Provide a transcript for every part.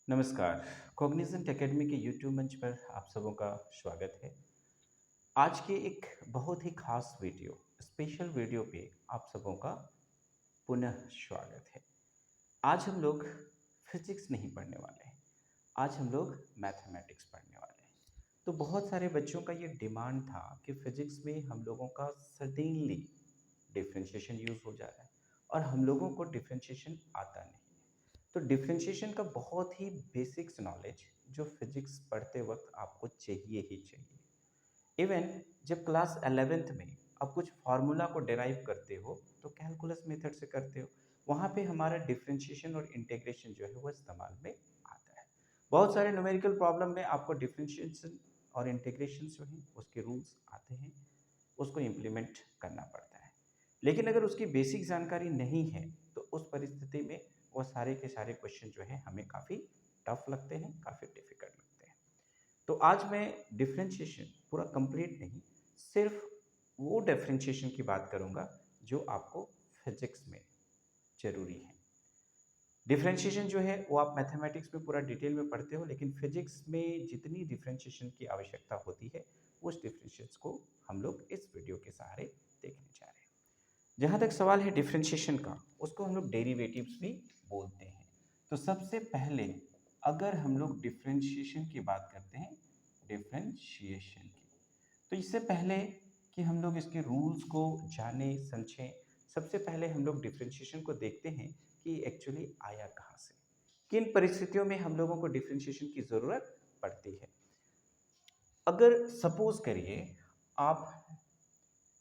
नमस्कार। Cognizant academy के YouTube मंच पर आप सबों का स्वागत है। आज के एक बहुत ही खास वीडियो, स्पेशल वीडियो पे आप सबों का पुनः स्वागत है। आज हम लोग फिजिक्स नहीं पढ़ने वाले हैं, आज हम लोग मैथमेटिक्स पढ़ने वाले हैं। तो बहुत सारे बच्चों का ये डिमांड था कि फिजिक्स में हम लोगों का सडनली डिफरेंशिएशन यूज़ हो जा रहा है और हम लोगों को डिफरेंशिएशन आता नहीं। तो डिफरेंशिएशन का बहुत ही बेसिक्स नॉलेज जो फिजिक्स पढ़ते वक्त आपको चाहिए ही चाहिए। इवन जब क्लास 11th में आप कुछ फार्मूला को डिराइव करते हो तो कैलकुलस मेथड से करते हो, वहाँ पे हमारा डिफरेंशिएशन और इंटीग्रेशन जो है वो इस्तेमाल में आता है। बहुत सारे न्यूमेरिकल प्रॉब्लम में आपको डिफरेंशिएशन और इंटीग्रेशन जो है उसके रूल्स आते हैं, उसको इम्प्लीमेंट करना पड़ता है। लेकिन अगर उसकी बेसिक जानकारी नहीं है तो उस परिस्थिति में वो सारे के सारे क्वेश्चन जो है हमें काफ़ी टफ लगते हैं, काफ़ी डिफिकल्ट लगते हैं। तो आज मैं डिफरेंशिएशन पूरा कंप्लीट नहीं, सिर्फ वो डिफरेंशिएशन की बात करूंगा जो आपको फिजिक्स में ज़रूरी है। डिफरेंशिएशन जो है वो आप मैथमेटिक्स में पूरा डिटेल में पढ़ते हो, लेकिन फिजिक्स में जितनी डिफरेंशिएशन की आवश्यकता होती है उस डिफरेंशिएशन को हम लोग इस वीडियो के सहारे देखने जा रहे हैं। जहाँ तक सवाल है डिफरेंशिएशन का, उसको हम लोग डेरिवेटिव्स भी बोलते हैं। तो सबसे पहले अगर हम लोग डिफरेंशिएशन की बात करते हैं, डिफरेंशिएशन की, तो इससे पहले कि हम लोग इसके रूल्स को जाने समझें, सबसे पहले हम लोग डिफरेंशिएशन को देखते हैं कि एक्चुअली आया कहाँ से, किन परिस्थितियों में हम लोगों को डिफरेंशिएशन की ज़रूरत पड़ती है। अगर सपोज करिए आप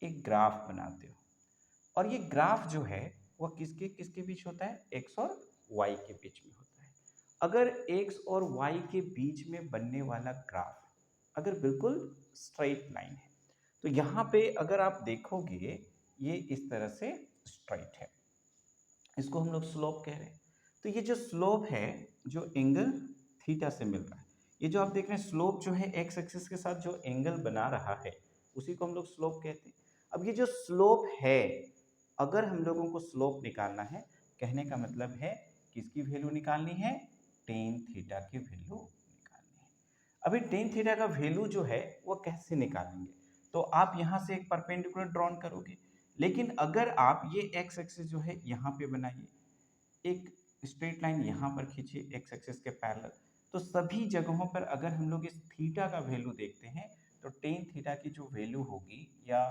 एक ग्राफ बनाते हो और ये ग्राफ जो है वह किसके किसके बीच होता है, एक्स और वाई के बीच में होता है। अगर एक्स और वाई के बीच में बनने वाला ग्राफ अगर बिल्कुल स्ट्राइट लाइन है तो यहाँ पे अगर आप देखोगे ये इस तरह से स्ट्राइट है, इसको हम लोग स्लोप कह रहे हैं। तो ये जो स्लोप है, जो एंगल थीटा से मिल रहा है, ये जो आप देख रहे हैं स्लोप जो है एक्स एक्सिस के साथ जो एंगल बना रहा है उसी को हम लोग स्लोप कहते हैं। अब ये जो स्लोप है, अगर हम लोगों को स्लोप निकालना है, कहने का मतलब है किसकी वैल्यू निकालनी है, टेन थीटा की वैल्यू निकालनी है। अभी टेन थीटा का वैल्यू जो है वो कैसे निकालेंगे, तो आप यहाँ से एक परपेंडिकुलर ड्रॉन करोगे, लेकिन अगर आप ये एक्स एक्सिस जो है यहाँ पे बनाइए, एक स्ट्रेट लाइन यहाँ पर खींचिए एक्स एक्सिस के पैरेलल, तो सभी जगहों पर अगर हम लोग इस थीटा का वैल्यू देखते हैं तो टेन थीटा की जो वैल्यू होगी या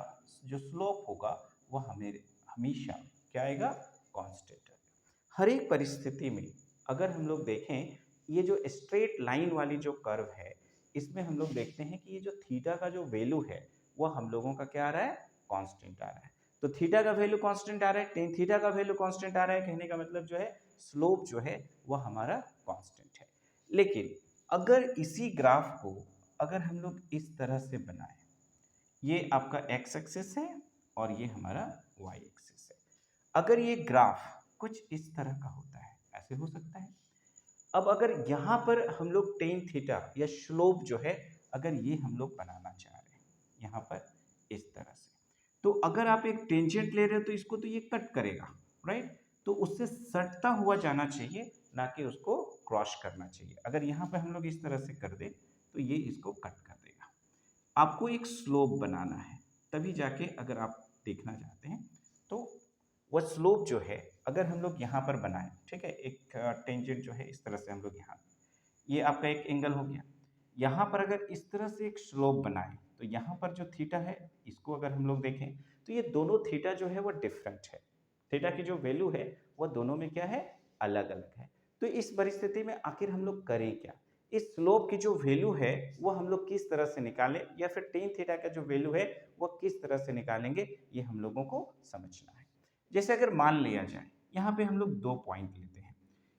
जो स्लोप होगा वो हमें हमेशा क्या आएगा, कांस्टेंट आएगा। हर एक परिस्थिति में अगर हम लोग देखें, ये जो स्ट्रेट लाइन वाली जो कर्व है इसमें हम लोग देखते हैं कि ये जो थीटा का जो वैल्यू है वो हम लोगों का क्या आ रहा है, कांस्टेंट आ रहा है। तो थीटा का वैल्यू कांस्टेंट आ रहा है, टेन थीटा का वैल्यू कांस्टेंट आ रहा है, कहने का मतलब जो है स्लोप जो है वह हमारा कांस्टेंट है। लेकिन अगर इसी ग्राफ को अगर हम लोग इस तरह से बनाएं, ये आपका एक्स एक्सिस है और ये हमारा वाई एक्सिस है, अगर ये ग्राफ कुछ इस तरह का होता है, ऐसे हो सकता है। अब अगर यहाँ पर हम लोग टेन थीटा या स्लोप जो है अगर ये हम लोग बनाना चाह रहे हैं यहाँ पर इस तरह से, तो अगर आप एक टेंजेंट ले रहे हो तो इसको तो ये कट करेगा, राइट। तो उससे सटता हुआ जाना चाहिए, ना कि उसको क्रॉस करना चाहिए। अगर यहाँ पे हम लोग इस तरह से कर दें तो ये इसको कट कर देगा। आपको एक स्लोप बनाना है, तभी जाके अगर आप देखना चाहते हैं तो वह स्लोप जो है अगर हम लोग यहाँ पर बनाएं, ठीक है, एक टेंजेंट जो है इस तरह से हम लोग यहाँ, ये आपका एक एंगल हो गया। यहाँ पर अगर इस तरह से एक स्लोप बनाएं तो यहाँ पर जो थीटा है इसको अगर हम लोग देखें तो ये दोनों थीटा जो है वो डिफरेंट है, थीटा की जो वैल्यू है वो दोनों में क्या है, अलग अलग है। तो इस परिस्थिति में आखिर हम लोग करें क्या, इस स्लोप की जो वैल्यू है वो हम लोग किस तरह से निकालें, या फिर टेन थीटा का जो वैल्यू है वो किस तरह से निकालेंगे, ये हम लोगों को समझना है। जैसे अगर मान लिया जाए यहाँ पे हम लोग दो पॉइंट लेते हैं,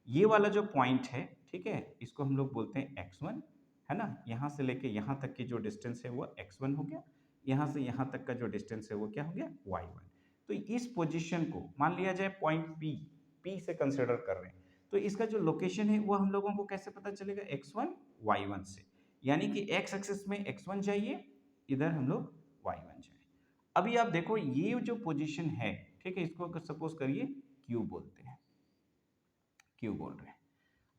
ये वाला जो पॉइंट है, ठीक है, इसको हम लोग बोलते हैं x1, है ना, यहाँ से लेके यहाँ तक की जो डिस्टेंस है वो x1 हो गया, यहाँ से यहाँ तक का जो डिस्टेंस है वो क्या हो गया, y1। तो इस पोजीशन को मान लिया जाए पॉइंट P से कंसिडर कर रहे हैं, तो इसका जो लोकेशन है वो हम लोगों को कैसे पता चलेगा, x1 y1 से, यानी कि x एक्सिस में x1 जाइए, इधर हम लोग y1 जाए। अभी आप देखो ये जो पोजीशन है, ठीक है, इसको सपोज करिए Q बोलते हैं, Q बोल रहे हैं।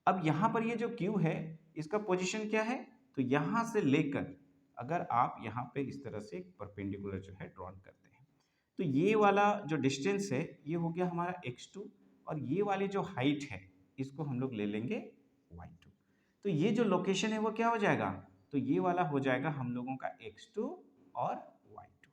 अब यहाँ पर ये जो क्यू है इसका पोजीशन क्या है, तो यहाँ से लेकर अगर आप यहाँ पे इस तरह से एक परपेंडिकुलर जो है ड्रॉ करते हैं, तो ये वाला जो डिस्टेंस है ये हो गया हमारा x2, और ये वाली जो हाइट है इसको हम लोग ले लेंगे y2। तो ये जो लोकेशन है वो क्या हो जाएगा, तो ये वाला हो जाएगा हम लोगों का x2 और y2।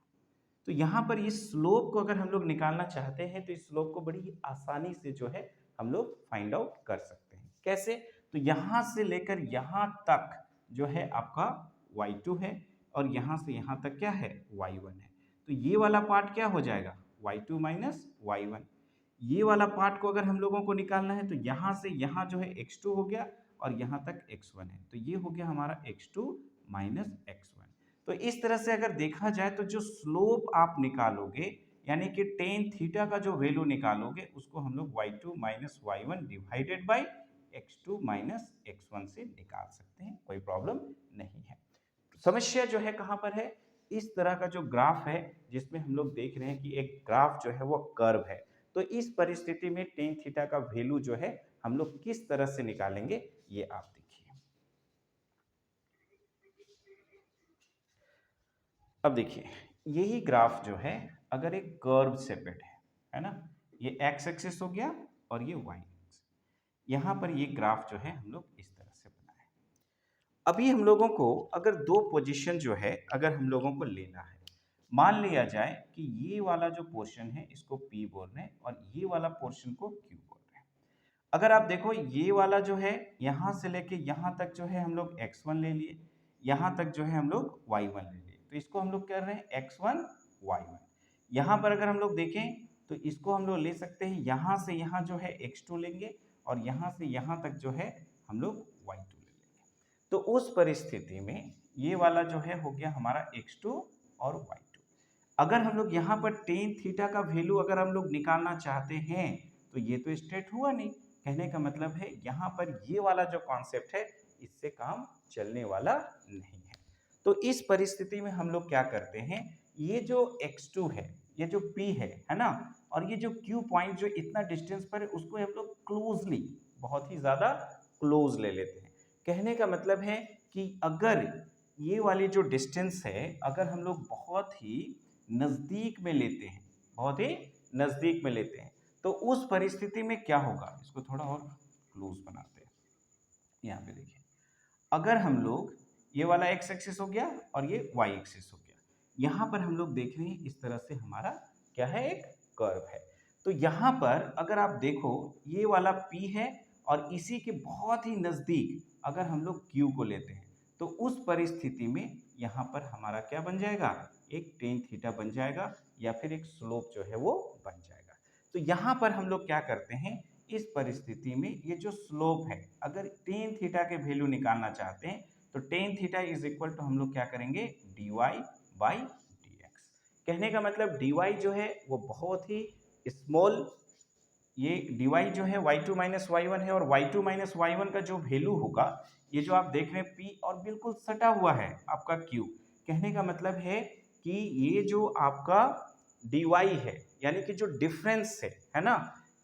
तो यहाँ पर इस स्लोप को अगर हम लोग निकालना चाहते हैं तो इस स्लोप को बड़ी ही आसानी से जो है हम लोग फाइंड आउट कर सकते हैं। कैसे, तो यहाँ से लेकर यहाँ तक जो है आपका y2 है, और यहाँ से यहाँ तक क्या है y1 है। तो ये वाला पार्ट क्या हो जाएगा y2 माइनस y1। ये वाला पार्ट को अगर हम लोगों को निकालना है तो यहाँ से यहाँ जो है x2 हो गया और यहाँ तक x1 है, तो ये हो गया हमारा x2 माइनस x1। तो इस तरह से अगर देखा जाए तो जो स्लोप आप निकालोगे यानी कि टेन थीटा का जो वैल्यू निकालोगे उसको हम लोग y2 minus y1 divided by x2 minus x1 से निकाल सकते हैं, कोई प्रॉब्लम नहीं है। समस्या जो है कहाँ पर है, इस तरह का जो ग्राफ है जिसमें हम लोग देख रहे हैं कि एक ग्राफ जो है वो कर्व है, तो इस परिस्थिति में टेन थीटा का वैल्यू जो है हम लोग किस तरह से निकालेंगे ये आप देखिए। अब देखिए यही ग्राफ जो है अगर एक कर्व सेपेट है ना, ये एक्स एक्सिस हो गया और ये वाई एक्सिस, यहाँ पर ये ग्राफ जो है हम लोग इस तरह से बनाए। अभी हम लोगों को अगर दो पोजीशन जो है अगर हम लोगों को लेना है, मान लिया जाए कि ये वाला जो पोर्शन है इसको P बोल रहे हैं और ये वाला पोर्शन को Q बोल रहे हैं। अगर आप देखो ये वाला जो है यहाँ से लेके यहाँ तक जो है हम लोग x1 ले लिए, यहाँ तक जो है हम लोग y1 ले लिए, तो इसको हम लोग कर रहे हैं x1 y1। यहाँ पर अगर हम लोग देखें तो इसको हम लोग ले सकते हैं यहाँ से यहाँ जो है x2 लेंगे और यहाँ से यहाँ तक जो है हम लोग y2 ले लेंगे। तो उस परिस्थिति में ये वाला जो है हो गया हमारा x2 और y2। अगर हम लोग यहाँ पर टेन थीटा का वैल्यू अगर हम लोग निकालना चाहते हैं तो ये तो स्ट्रेट हुआ नहीं, कहने का मतलब है यहाँ पर ये वाला जो कॉन्सेप्ट है इससे काम चलने वाला नहीं है। तो इस परिस्थिति में हम लोग क्या करते हैं, ये जो x2 है, ये जो p है ना, और ये जो q पॉइंट जो इतना डिस्टेंस पर है उसको हम लोग क्लोजली, बहुत ही ज्यादा क्लोज ले लेते हैं। कहने का मतलब है कि अगर ये वाली जो डिस्टेंस है अगर हम लोग बहुत ही नजदीक में लेते हैं, बहुत ही नजदीक में लेते हैं, तो उस परिस्थिति में क्या होगा, इसको थोड़ा और क्लोज बनाते हैं। यहाँ पे देखिए अगर हम लोग ये वाला x एक्सिस हो गया और ये y एक्सिस हो गया, यहाँ पर हम लोग देख रहे हैं इस तरह से हमारा क्या है एक कर्व है। तो यहाँ पर अगर आप देखो ये वाला P है और इसी के बहुत ही नजदीक अगर हम लोग Q को लेते हैं तो उस परिस्थिति में यहाँ पर हमारा क्या बन जाएगा, एक टेन थीटा बन जाएगा या फिर एक स्लोप जो है वो बन जाएगा। तो यहाँ पर हम लोग क्या करते हैं, इस परिस्थिति में ये जो स्लोप है अगर टेन थीटा के वैल्यू निकालना चाहते हैं तो tan theta is equal to हम लोग क्या करेंगे dy बाई dx। कहने का मतलब dy जो है वो बहुत ही स्मॉल, ये dy जो है y2 माइनस y1 है और y2 माइनस y1 का जो वैल्यू होगा ये जो आप देख रहे हैं p और बिल्कुल सटा हुआ है आपका q। कहने का मतलब है कि ये जो आपका dy है यानी कि जो डिफरेंस है ना,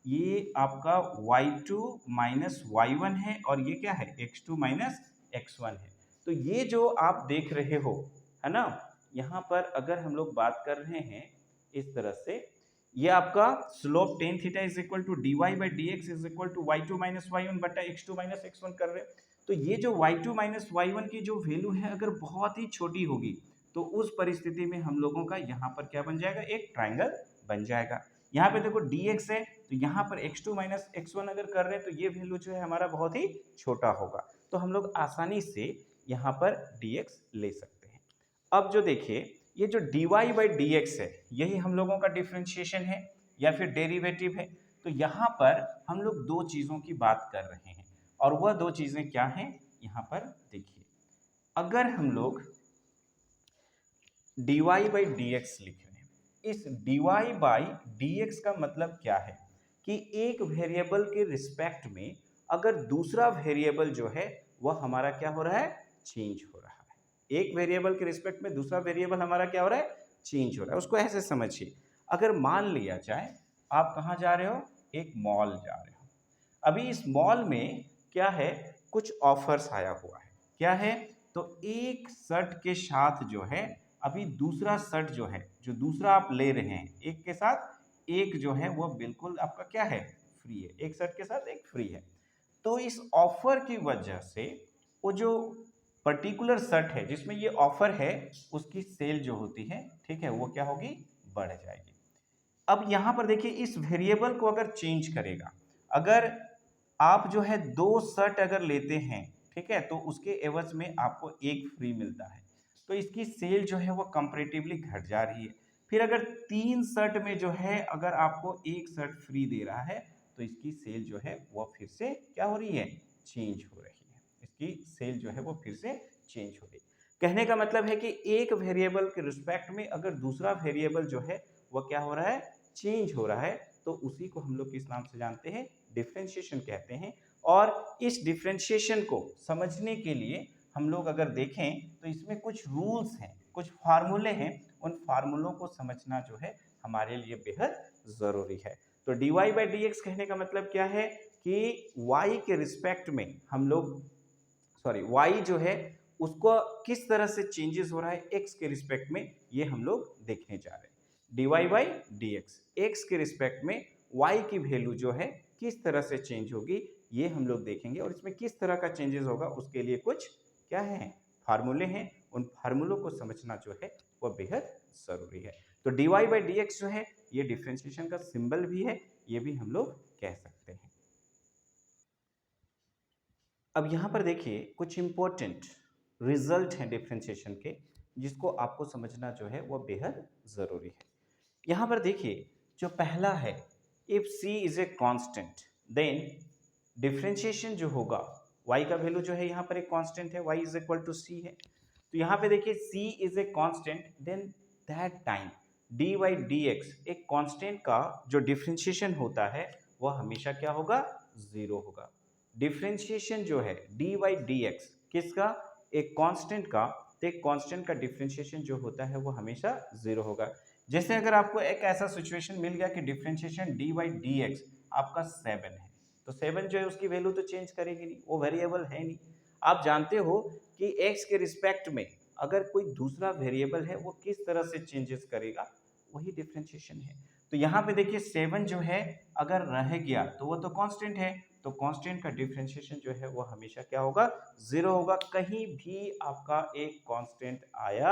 ये आपका y2 माइनस y1 है और ये क्या है x2 माइनस x1 है। तो ये जो आप देख रहे हो है ना, यहाँ पर अगर हम लोग बात कर रहे हैं इस तरह से, ये आपका slope tan theta is equal to D Y by D x is equal to Y two minus Y one बटा X two minus X one कर रहे हैं। तो ये जो y2 माइनस वाई की जो वैल्यू है अगर बहुत ही छोटी होगी तो उस परिस्थिति में हम लोगों का यहाँ पर क्या बन जाएगा, एक ट्राइंगल बन जाएगा। यहाँ पे देखो dx है तो यहाँ पर x2 माइनस x1 अगर कर रहे हैं तो ये वैल्यू जो है हमारा बहुत ही छोटा होगा, तो हम लोग आसानी से यहाँ पर dx ले सकते हैं। अब जो देखिए ये जो dy बाई dx है यही हम लोगों का डिफ्रेंशिएशन है या फिर डेरिवेटिव है। तो यहाँ पर हम लोग दो चीज़ों की बात कर रहे हैं और वह दो चीज़ें क्या हैं, यहाँ पर देखिए अगर हम लोग dy बाई dx लिख रहे हैं, इस dy बाई dx का मतलब क्या है कि एक वेरिएबल के रिस्पेक्ट में अगर दूसरा वेरिएबल जो है वह हमारा क्या हो रहा है, चेंज हो रहा है। एक वेरिएबल के रिस्पेक्ट में दूसरा वेरिएबल हमारा क्या हो रहा है, चेंज हो रहा है। उसको ऐसे समझिए, अगर मान लिया जाए आप कहाँ जा रहे हो, एक मॉल जा रहे हो। अभी इस मॉल में क्या है, कुछ ऑफर्स आया हुआ है। क्या है, तो एक शर्ट के साथ जो है अभी दूसरा शर्ट जो है, जो दूसरा आप ले रहे हैं एक के साथ एक जो है वो बिल्कुल आपका क्या है, फ्री है। एक शर्ट के साथ एक फ्री है। तो इस ऑफर की वजह से वो जो पर्टिकुलर शर्ट है जिसमें ये ऑफर है उसकी सेल जो होती है, ठीक है, वो क्या होगी, बढ़ जाएगी। अब यहां पर देखिए इस वेरिएबल को अगर चेंज करेगा, अगर आप जो है दो शर्ट अगर लेते हैं, ठीक है, तो उसके एवज में आपको एक फ्री मिलता है, तो इसकी सेल जो है वो कंपैरेटिवली घट जा रही है। फिर अगर तीन शर्ट में जो है अगर आपको एक शर्ट फ्री दे रहा है, तो इसकी सेल जो है वो फिर से क्या हो रही है, चेंज हो रही है। इसकी सेल जो है वो फिर से चेंज हो रही है। कहने का मतलब है कि एक वेरिएबल के रिस्पेक्ट में अगर दूसरा वेरिएबल जो है वो क्या हो रहा है, चेंज हो रहा है, तो उसी को हम लोग किस नाम से जानते हैं, डिफरेंशिएशन कहते हैं। और इस डिफरेंशिएशन को समझने के लिए हम लोग अगर देखें तो इसमें कुछ रूल्स हैं, कुछ फार्मूले हैं, उन फार्मूलों को समझना जो है हमारे लिए बेहद जरूरी है। तो dy बाई डी एक्स कहने का मतलब क्या है कि y के रिस्पेक्ट में हम लोग, सॉरी, y जो है उसको किस तरह से चेंजेस हो रहा है x के रिस्पेक्ट में, ये हम लोग देखने जा रहे हैं। dy by D X, x के रिस्पेक्ट में y की वैल्यू जो है किस तरह से चेंज होगी, ये हम लोग देखेंगे। और इसमें किस तरह का चेंजेस होगा उसके लिए कुछ क्या है, फार्मूले हैं। उन फार्मूलों को समझना जो है वो बेहद जरूरी है। तो dy बाई डी एक्स जो है ये डिफरेंशिएशन का सिंबल भी है, ये भी हम लोग कह सकते हैं। अब यहाँ पर देखिए कुछ इंपॉर्टेंट रिजल्ट हैं डिफरेंशिएशन के, जिसको आपको समझना जो है वो बेहद ज़रूरी है। यहाँ पर देखिए जो पहला है, if c is a constant then differentiation जो होगा, y का वैल्यू जो है यहाँ पर एक कांस्टेंट है, y is equal to c है। तो यहाँ पे देखिए c is a constant, then that time dy by D x, एक कांस्टेंट का जो डिफरेंशिएशन होता है वह हमेशा क्या होगा, जीरो होगा। डिफरेंशिएशन जो है dy बाई डी एक्स किसका, एक कांस्टेंट का, तो एक कांस्टेंट का डिफरेंशिएशन जो होता है वो हमेशा जीरो होगा। जैसे अगर आपको एक ऐसा सिचुएशन मिल गया कि differentiation dy by D x आपका 7 है, तो 7 जो है उसकी वैल्यू तो चेंज करेगी नहीं, वो वेरिएबल है नहीं। आप जानते हो कि x के रिस्पेक्ट में अगर कोई दूसरा वेरिएबल है वो किस तरह से चेंजेस करेगा, वही डिफरेंशिएशन है। तो यहाँ पे देखिए 7 जो है अगर रह गया तो वो तो कांस्टेंट है, तो कांस्टेंट का डिफरेंशिएशन जो है वो हमेशा क्या होगा, जीरो होगा। कहीं भी आपका एक कांस्टेंट आया,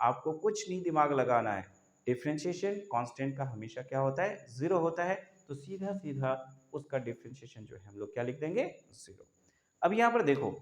आपको कुछ नहीं दिमाग लगाना है, डिफरेंशिएशन कांस्टेंट का हमेशा क्या होता है, जीरो होता है। तो सीधा सीधा उसका डिफरेंशिएशन जो है हम लोग क्या लिख देंगे, जीरो। अब यहाँ पर देखो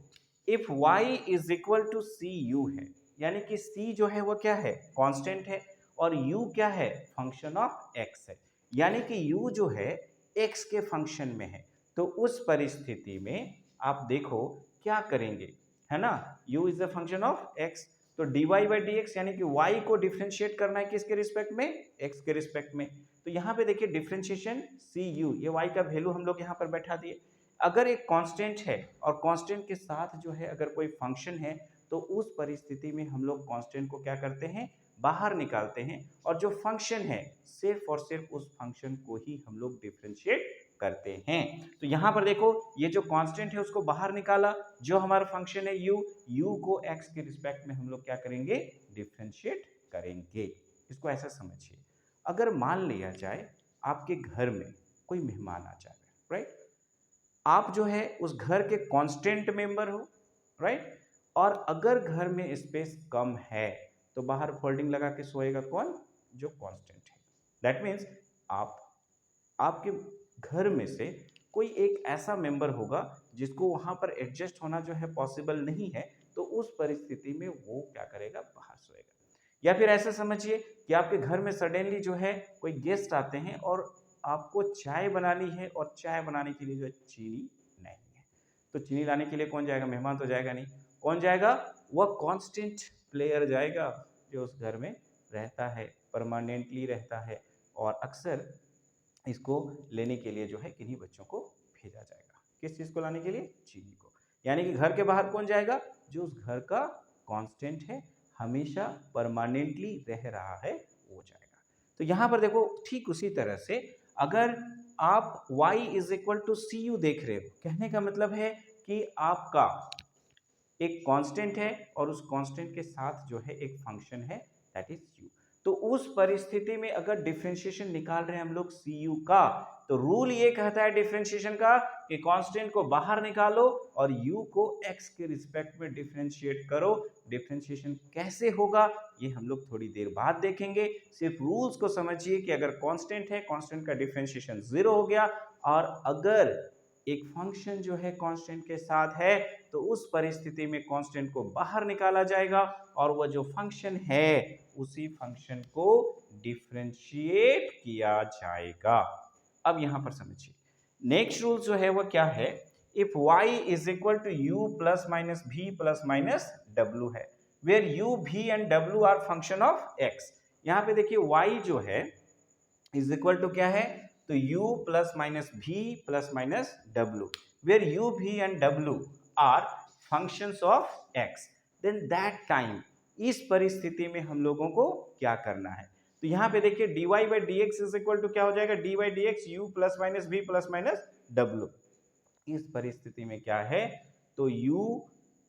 if y is equal to c u है, यानी कि c जो है वो क्या है, कांस्टेंट है, और u क्या है, फंक्शन ऑफ x है, यानी कि u जो है x के फंक्शन में है। तो उस परिस्थिति में आप देखो क्या करेंगे, है ना, u is a function of x, तो dy बाई डी एक्स यानी कि y को डिफरेंशिएट करना है किसके रिस्पेक्ट में, x के रिस्पेक्ट में। तो यहाँ पे देखिए डिफरेंशिएशन सी यू, ये y का वैल्यू हम लोग यहाँ पर बैठा दिए। अगर एक कांस्टेंट है और कांस्टेंट के साथ जो है अगर कोई फंक्शन है, तो उस परिस्थिति में हम लोग कांस्टेंट को क्या करते हैं, बाहर निकालते हैं, और जो फंक्शन है सिर्फ और सिर्फ उस फंक्शन को ही हम लोग डिफरेंशिएट करते हैं। तो यहाँ पर देखो ये जो कांस्टेंट है उसको बाहर निकाला, जो हमारा फंक्शन है u को x के रिस्पेक्ट में हम लोग क्या करेंगे, डिफरेंशिएट करेंगे। इसको ऐसा समझिए, अगर मान लिया जाए आपके घर में कोई मेहमान आ जाए, राइट, आप जो है उस घर के कांस्टेंट मेंबर हो, राइट, और अगर घर में स्पेस कम है तो बाहर फोल्डिंग लगा के सोएगा कौन, जो कांस्टेंट है। दैट मीन्स आप, आपके घर में से कोई एक ऐसा मेंबर होगा जिसको वहां पर एडजस्ट होना जो है पॉसिबल नहीं है, तो उस परिस्थिति में वो क्या करेगा, बाहर सोएगा। या फिर ऐसा समझिए कि आपके घर में सडनली जो है कोई गेस्ट आते हैं और आपको चाय बनानी है, और चाय बनाने के लिए जो है चीनी नहीं है, तो चीनी लाने के लिए कौन जाएगा, मेहमान तो जाएगा नहीं, कौन जाएगा, वह कांस्टेंट प्लेयर जाएगा जो उस घर में रहता है, परमानेंटली रहता है, और अक्सर इसको लेने के लिए जो है किन्हीं बच्चों को भेजा जाएगा, किस चीज को लाने के लिए, चीनी को। यानी कि घर के बाहर कौन जाएगा, जो उस घर का कांस्टेंट है, हमेशा परमानेंटली रह रहा है, वो जाएगा। तो यहां पर देखो ठीक उसी तरह से अगर आप y is equal to c u देख रहे हो, कहने का मतलब है कि आपका एक कांस्टेंट है और उस कांस्टेंट के साथ जो है एक फंक्शन है, दैट इज यू। तो उस परिस्थिति में अगर डिफरेंशिएशन निकाल रहे हैं हम लोग सी यू का, तो रूल ये कहता है डिफरेंशिएशन का कि कांस्टेंट को बाहर निकालो और यू को एक्स के रिस्पेक्ट में डिफरेंशिएट करो। डिफरेंशिएशन कैसे होगा ये हम लोग थोड़ी देर बाद देखेंगे। सिर्फ रूल्स को समझिए कि अगर कांस्टेंट है, कांस्टेंट का डिफरेंशिएशन जीरो हो गया, और अगर एक फंक्शन जो है कांस्टेंट के साथ है तो उस परिस्थिति में कांस्टेंट को बाहर निकाला जाएगा और वह जो फंक्शन है उसी फंक्शन को डिफरेंशिएट किया जाएगा। अब यहां पर समझिए नेक्स्ट रूल जो है वह क्या है, if y is equal to u plus minus v plus minus w है, where u v and w are function of x। यहां पे देखिए y जो है इज इक्वल टू क्या है, तो u plus minus v plus minus w, where u v and w are functions of x, then that time इस परिस्थिति में हम लोगों को क्या करना है। तो यहाँ पे देखिए dy by D x is equal to क्या हो जाएगा, dy d x u plus minus v plus minus w। इस परिस्थिति में क्या है, तो u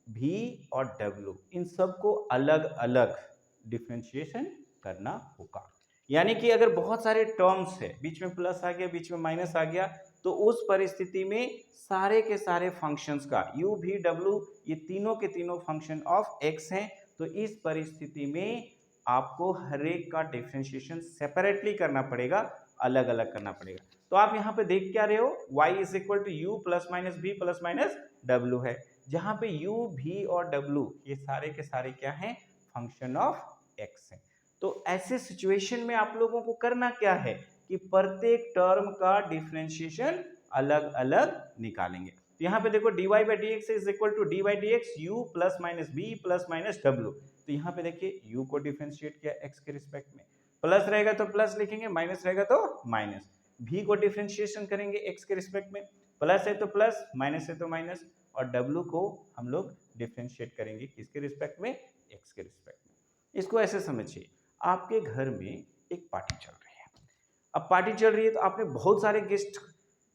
v और w इन सबको अलग अलग डिफरेंशिएशन करना होगा। यानी कि अगर बहुत सारे टर्म्स है, बीच में प्लस आ गया, बीच में माइनस आ गया, तो उस परिस्थिति में सारे के सारे फंक्शंस का u v w ये तीनों के तीनों फंक्शन ऑफ x हैं। तो इस परिस्थिति में आपको हर एक का डिफरेंशिएशन सेपरेटली करना पड़ेगा, अलग अलग करना पड़ेगा। तो आप यहाँ पे देख क्या रहे हो, y is equal to u plus minus v plus minus w है, जहां पे u v और w ये सारे के सारे क्या हैं, फंक्शन ऑफ x है। तो ऐसे सिचुएशन में आप लोगों को करना क्या है कि प्रत्येक टर्म का डिफरेंशिएशन अलग अलग निकालेंगे। तो यहाँ पे देखो dy by D x is equal to d by D x u plus minus b plus minus डब्ल्यू। तो यहाँ पे देखिए u को डिफरेंशिएट किया x के रिस्पेक्ट में, प्लस रहेगा तो प्लस लिखेंगे, माइनस रहेगा तो माइनस। v को डिफरेंशिएशन करेंगे x के रिस्पेक्ट में, प्लस है तो प्लस, माइनस है तो माइनस, और w को हम लोग डिफरेंशिएट करेंगे किसके रिस्पेक्ट में, x के रिस्पेक्ट में। इसको ऐसे समझिए, आपके घर में एक पार्टी चल रही है। अब पार्टी चल रही है तो आपने बहुत सारे गेस्ट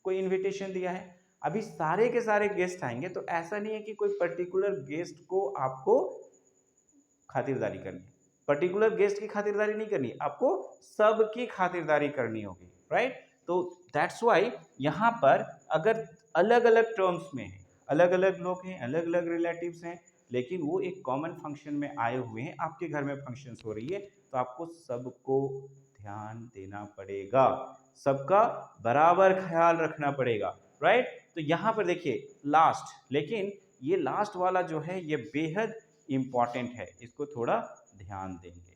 को इनविटेशन दिया है। अभी सारे के सारे गेस्ट आएंगे तो ऐसा नहीं है कि कोई पर्टिकुलर गेस्ट को आपको खातिरदारी करनी है, पर्टिकुलर गेस्ट की खातिरदारी नहीं करनी, आपको सबकी खातिरदारी करनी होगी, राइट। तो दैट्स व्हाई यहाँ पर अगर अलग अलग टर्म्स में है, अलग अलग लोग हैं, अलग अलग रिलेटिव्स हैं, लेकिन वो एक कॉमन फंक्शन में आए हुए हैं, आपके घर में फंक्शंस हो रही है, तो आपको सबको ध्यान देना पड़ेगा, सबका बराबर ख्याल रखना पड़ेगा, राइट। तो यहाँ पर देखिए लास्ट, लेकिन ये लास्ट वाला जो है ये बेहद इंपॉर्टेंट है, इसको थोड़ा ध्यान देंगे।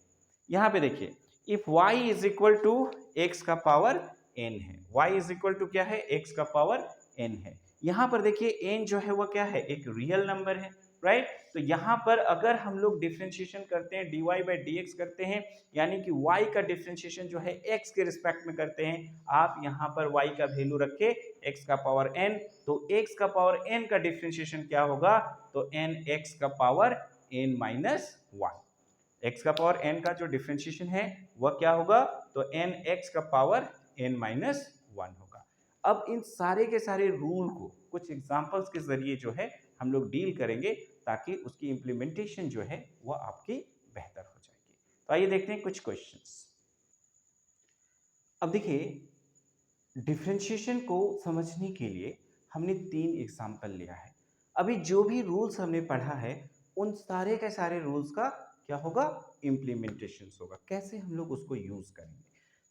यहाँ पे देखिए if y is equal to x का पावर n है, y इज इक्वल टू क्या है, x का पावर n है। यहाँ पर देखिए n जो है वो क्या है, एक रियल नंबर है, राइट। तो यहाँ पर अगर हम लोग डिफरेंशिएशन करते हैं dy बाई डी एक्स करते हैं, यानी कि y का डिफरेंशिएशन जो है x के रिस्पेक्ट में करते हैं, आप यहाँ पर y का वैल्यू रखे x का पावर n, तो x का पावर n का डिफरेंशिएशन क्या होगा, तो n x का power n minus one. x का पावर n का जो डिफरेंशिएशन है वह क्या होगा, तो n x का पावर n माइनस वन होगा। अब इन सारे के सारे रूल को कुछ एग्जांपल्स के जरिए जो है हम लोग डील करेंगे, ताकि उसकी इंप्लीमेंटेशन जो है वह आपकी बेहतर हो जाएगी। तो आइए देखते हैं कुछ क्वेश्चंस। अब देखिए डिफरेंशिएशन को समझने के लिए हमने 3 एग्जांपल लिया है। अभी जो भी रूल्स हमने पढ़ा है उन सारे के सारे रूल्स का क्या होगा, इम्प्लीमेंटेशन होगा, कैसे हम लोग उसको यूज करेंगे।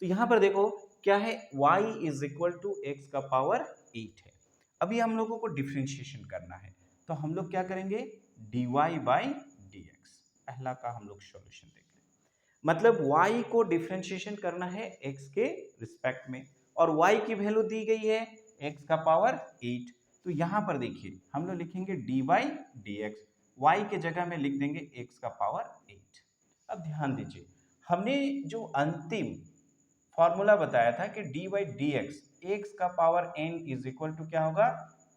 तो यहाँ पर देखो क्या है, y is equal to x का पावर 8 है। अभी हम लोगों को डिफरेंशिएशन करना है, तो हम लोग क्या करेंगे, dy बाई डी एक्स, पहला का हम लोग सॉल्यूशन देख लें। मतलब y को डिफरेंशिएशन करना है x के रिस्पेक्ट में, और y की वैल्यू दी गई है x का पावर 8। तो यहाँ पर देखिए हम लोग लिखेंगे dy by D x, y के जगह में लिख देंगे x का पावर 8। अब ध्यान दीजिए हमने जो अंतिम फॉर्मूला बताया था कि dy by D X X का power n is equal to क्या होगा,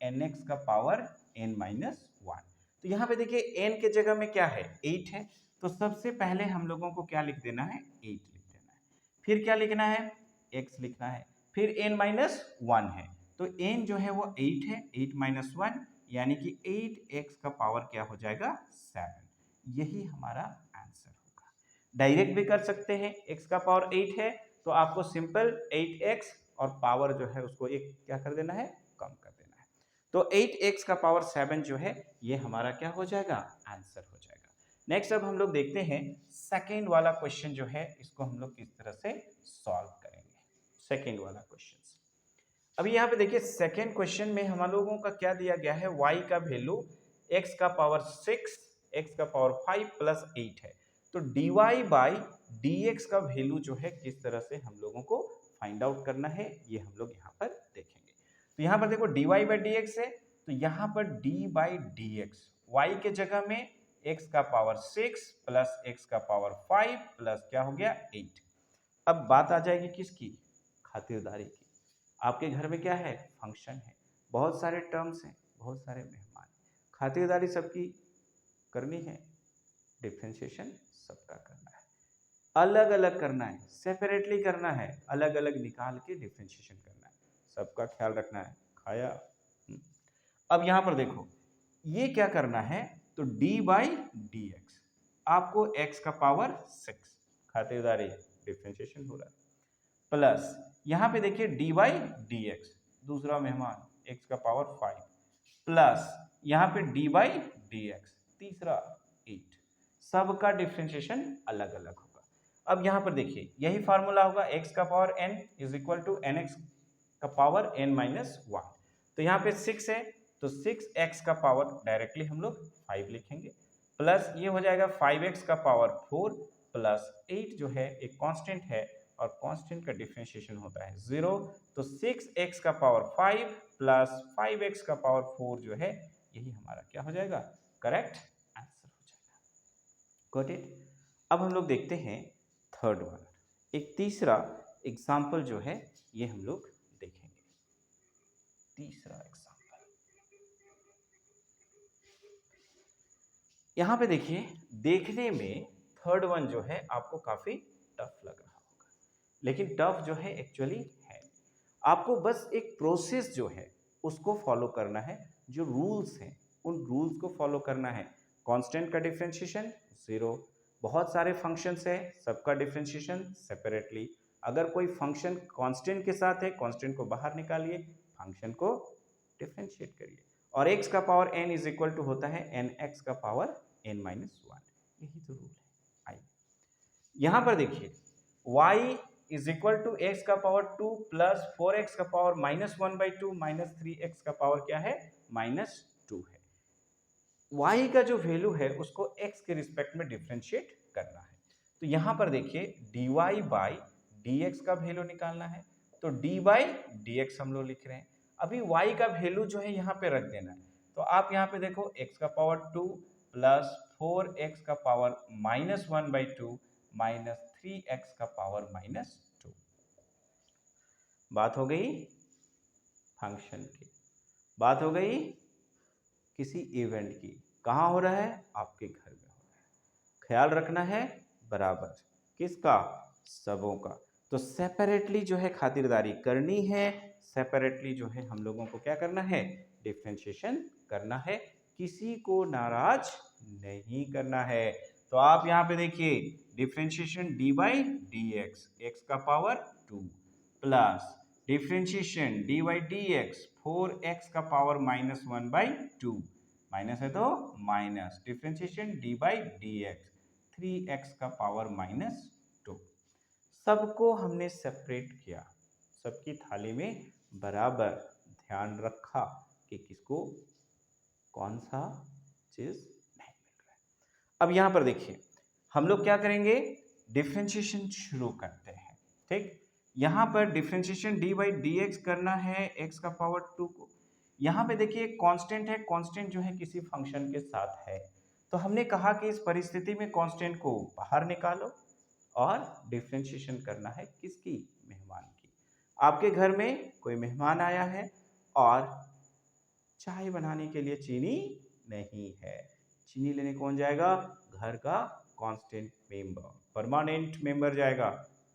nx का पावर n माइनस वन। तो यहाँ पे देखिए n के जगह में क्या है, 8 है, तो सबसे पहले हम लोगों को क्या लिख देना है, 8 लिख देना है। फिर क्या लिखना है, x लिखना है, फिर n माइनस वन है, तो n जो है वो 8 है, 8 माइनस वन, यानी कि 8x का पावर क्या हो जाएगा 7। यही हमारा आंसर होगा। डायरेक्ट भी कर सकते हैं, x का पावर 8 है तो आपको सिंपल 8x और पावर जो है उसको एक क्या कर देना है, कम कर देना है। तो 8x का पावर 7 जो है ये हमारा क्या हो जाएगा, आंसर हो जाएगा। नेक्स्ट अब हम लोग देखते हैं सेकेंड वाला क्वेश्चन जो है इसको हम लोग किस तरह से सॉल्व करेंगे। सेकेंड वाला क्वेश्चन, अभी यहाँ पे देखिए सेकेंड क्वेश्चन में हम लोगों का क्या दिया गया है, y का वैल्यू x का पावर 6 x का पावर 5 प्लस 8 है। तो dy बाई dx का वैल्यू जो है किस तरह से हम लोगों को फाइंड आउट करना है ये हम लोग यहाँ पर देखेंगे। तो यहाँ पर देखो dy बाई dx है तो यहाँ पर d बाई dx y के जगह में x का पावर 6 प्लस x का पावर 5 प्लस क्या हो गया 8। अब बात आ जाएगी किसकी, खातिरदारी की। आपके घर में क्या है, फंक्शन है, बहुत सारे टर्म्स हैं, बहुत सारे मेहमान, खातिरदारी सबकी करनी है, डिफरेंशिएशन सबका करना है, अलग अलग करना है, सेपरेटली करना है, अलग अलग निकाल के डिफरेंशिएशन करना है, सबका ख्याल रखना है। खाया। अब यहां पर देखो ये क्या करना है, तो d बाई डी एक्स, आपको x का पावर 6, खातिरदारी डिफरेंशिएशन हो रहा है, प्लस यहां पे देखिए dy बाई डी एक्स, दूसरा मेहमान x का पावर 5 प्लस यहां पे d बाई डी एक्स, तीसरा 8, सबका डिफरेंशिएशन अलग अलग होगा। अब यहां पर देखिए यही फार्मूला होगा, x का power n is equal to nx का पावर n माइनस 1। तो यहाँ पे 6 है तो 6x का पावर डायरेक्टली हम लोग 5 लिखेंगे, प्लस ये हो जाएगा 5x का पावर 4 प्लस 8 जो है एक कांस्टेंट है और कांस्टेंट का डिफरेंशिएशन होता है 0। तो 6x का पावर 5 प्लस 5x का पावर 4 जो है यही हमारा क्या हो जाएगा, करेक्ट आंसर हो जाएगा। Got it. अब हम लोग देखते हैं थर्ड वाला, एक तीसरा एग्जाम्पल जो है ये हम लोग देखेंगे। तीसरा एग्जाम्पल यहां पे देखिए, देखने में थर्ड वन जो है आपको काफी टफ लग रहा होगा, लेकिन टफ जो है एक्चुअली है। आपको बस एक प्रोसेस जो है उसको फॉलो करना है, जो रूल्स हैं उन रूल्स को फॉलो करना है। कांस्टेंट का डिफरेंशिएशन 0, बहुत सारे फंक्शंस है सबका डिफरेंशिएशन सेपरेटली। अगर कोई फंक्शन कांस्टेंट के साथ है, कांस्टेंट को बाहर निकालिए, फंक्शन को डिफरेंशिएट करिए। और x का power n is equal to होता है nx का पावर n माइनस 1, यही तो रूल है। आइए यहां पर देखिए y is equal to x का पावर 2 प्लस 4x का पावर माइनस 1/2 माइनस 3x का पावर क्या है, माइनस 2 है। y का जो वैल्यू है उसको x के रिस्पेक्ट में डिफरेंशिएट करना है। तो यहां पर देखिए dy बाई dx का वैल्यू निकालना है, तो d बाई dx हम लोग लिख रहे हैं। अभी y का वैल्यू जो है यहाँ पे रख देना है, तो आप यहाँ पे देखो x का पावर 2 प्लस 4x का पावर माइनस 1/2 माइनस 3x का पावर माइनस 2। बात हो गई फंक्शन की, बात हो गई किसी इवेंट की। कहाँ हो रहा है, आपके घर में हो रहा है। ख्याल रखना है बराबर किसका, सबों का। तो सेपरेटली जो है खातिरदारी करनी है, सेपरेटली जो है हम लोगों को क्या करना है, डिफरेंशिएशन करना है, किसी को नाराज नहीं करना है। तो आप यहाँ पे देखिए differentiation D by D X, X का power 2 plus differentiation D by D X 4x का पावर माइनस 1/2, माइनस है तो minus, differentiation D by D X 3x का पावर माइनस 2। सबको हमने सेपरेट किया, सबकी थाली में बराबर ध्यान रखा कि किसको कौन सा चीज नहीं मिल रहा है। अब यहां पर देखिए हम लोग क्या करेंगे, डिफरेंशिएशन शुरू करते हैं। ठीक, यहां पर differentiation D by D x करना है x का पावर 2 को। यहां पे देखिए कांस्टेंट है, कांस्टेंट जो है किसी फंक्शन के साथ है, तो हमने कहा कि इस परिस्थिति में कांस्टेंट को बाहर निकालो और डिफरेंशिएशन करना है किसकी, मेहमान की। आपके घर में कोई मेहमान आया है और चाय बनाने के लिए चीनी नहीं है, चीनी लेने कौन जाएगा, घर का कांस्टेंट मेंबर, परमानेंट मेंबर जाएगा।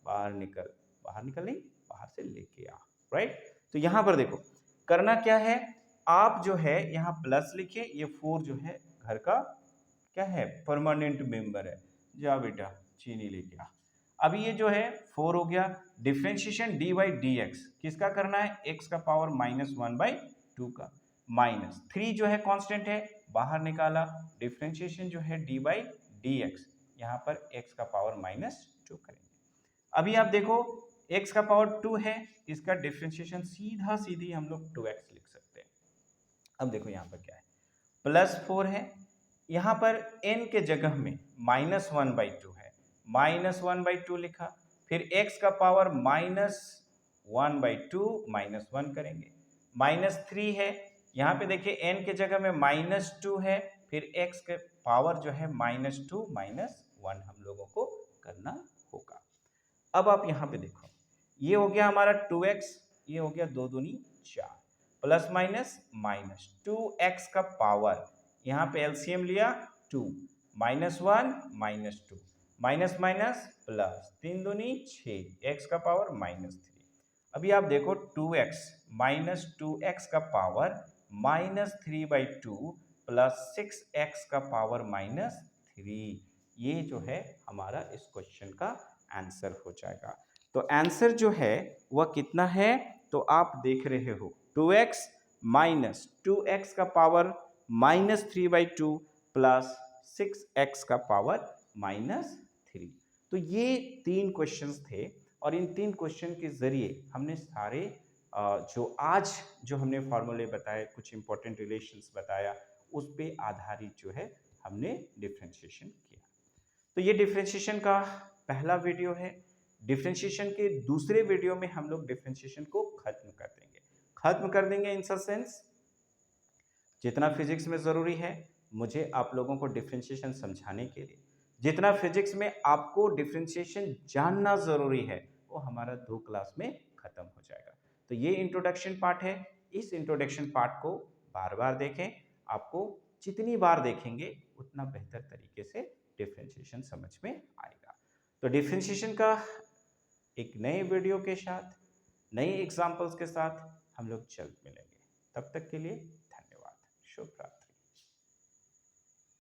बाहर निकल, बाहर निकल नहीं, बाहर से लेके आ, राइट। तो यहां पर देखो करना क्या है, आप जो है यहाँ प्लस लिखिए, ये 4 जो है घर का क्या है, परमानेंट मेंबर है। जा बेटा चीनी लेके आ। अभी ये जो है 4 हो गया। Differentiation D by D x किसका करना है, एक्स का पावर -1/2 का। -3 जो है कांस्टेंट है, बाहर निकाला। डिफ्रेंशिएशन जो है डी बाई डी एक्स, यहाँ पर एक्स का पावर -2 करेंगे। अभी आप देखो x का पावर 2 है, इसका डिफरेंशिएशन सीधा सीधी हम लोग 2x लिख सकते हैं। अब देखो यहाँ पर क्या है, +4 है, यहाँ पर n के जगह में -1/2 है, -1/2 लिखा। फिर x का पावर -1/2 -1 करेंगे। -3 है, यहाँ पे देखिए n के जगह में -2 है, फिर x के पावर जो है -2 -1 हम लोगों को करना होगा। अब आप यहां पे देखो, ये हो गया हमारा 2x, ये हो गया 2 दूनी 4, प्लस माइनस माइनस 2x का पावर, यहाँ पे एलसीएम लिया 2, -1 -2, माइनस माइनस प्लस, 3 दूनी 6, x का पावर -3। अभी आप देखो 2x -2x का पावर -3/2 प्लस 6x का पावर -3, ये जो है हमारा इस क्वेश्चन का आंसर हो जाएगा। तो आंसर जो है वह कितना है, तो आप देख रहे हो 2x -2x का पावर -3/2 प्लस 6x का पावर -3। तो ये 3 क्वेश्चंस थे और इन 3 क्वेश्चन के जरिए हमने सारे जो आज जो हमने फॉर्मूले बताए, कुछ इंपॉर्टेंट रिलेशंस बताया, उस पे आधारित जो है हमने डिफरेंशिएशन किया। तो ये डिफरेंशिएशन का पहला वीडियो है। डिफरेंशिएशन के दूसरे वीडियो में हम लोग डिफरेंशिएशन को खत्म कर देंगे इन सेंस जितना फिजिक्स में जरूरी है मुझे आप लोगों को डिफरेंशिएशन समझाने के लिए, जितना फिजिक्स में आपको डिफरेंशिएशन जानना जरूरी है, वो हमारा 2 क्लास में खत्म हो जाएगा। तो ये इंट्रोडक्शन पार्ट है, इस इंट्रोडक्शन पार्ट को बार बार देखें। आपको जितनी बार देखेंगे उतना बेहतर तरीके से डिफरेंशिएशन समझ में आएगा। तो डिफरेंशिएशन का एक नए वीडियो के साथ, नए एग्जाम्पल्स के साथ हम लोग जल्द मिलेंगे। तब तक के लिए धन्यवाद। शुभ रात्रि।